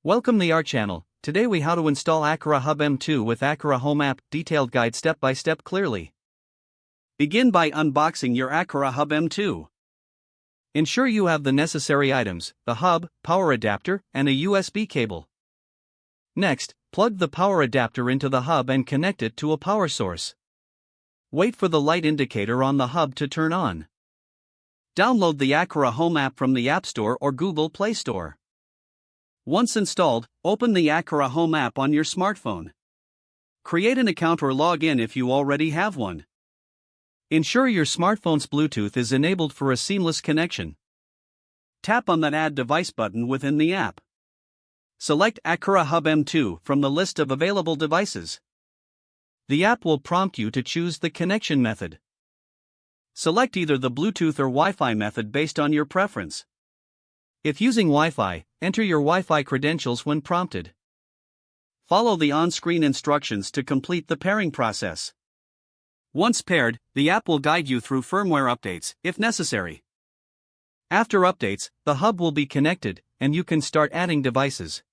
Welcome to our channel. Today we how to install Aqara Hub M2 with Aqara Home app, detailed guide step by step clearly. Begin by unboxing your Aqara Hub M2. Ensure you have the necessary items, the hub, power adapter, and a USB cable. Next, plug the power adapter into the hub and connect it to a power source. Wait for the light indicator on the hub to turn on. Download the Aqara Home app from the App Store or Google Play Store. Once installed, open the Aqara Home app on your smartphone. Create an account or log in if you already have one. Ensure your smartphone's Bluetooth is enabled for a seamless connection. Tap on that Add Device button within the app. Select Aqara Hub M2 from the list of available devices. The app will prompt you to choose the connection method. Select either the Bluetooth or Wi-Fi method based on your preference. If using Wi-Fi, enter your Wi-Fi credentials when prompted. Follow the on-screen instructions to complete the pairing process. Once paired, the app will guide you through firmware updates, if necessary. After updates, the hub will be connected, and you can start adding devices.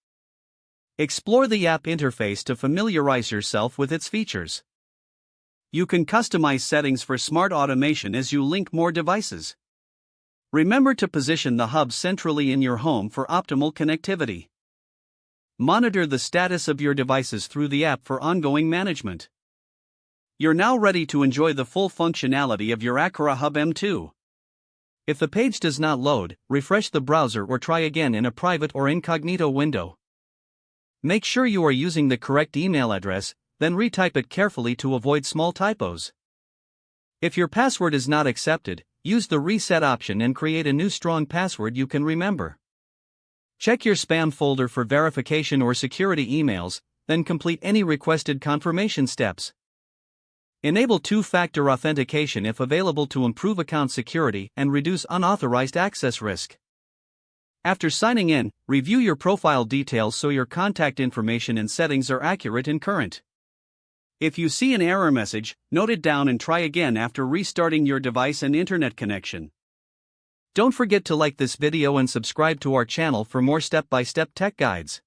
Explore the app interface to familiarize yourself with its features. You can customize settings for smart automation as you link more devices. Remember to position the hub centrally in your home for optimal connectivity. Monitor the status of your devices through the app for ongoing management. You're now ready to enjoy the full functionality of your Aqara Hub M2. If the page does not load, refresh the browser or try again in a private or incognito window. Make sure you are using the correct email address, then retype it carefully to avoid small typos. If your password is not accepted, use the reset option and create a new strong password you can remember. Check your spam folder for verification or security emails, then complete any requested confirmation steps. Enable two-factor authentication if available to improve account security and reduce unauthorized access risk. After signing in, review your profile details so your contact information and settings are accurate and current. If you see an error message, note it down and try again after restarting your device and internet connection. Don't forget to like this video and subscribe to our channel for more step-by-step tech guides.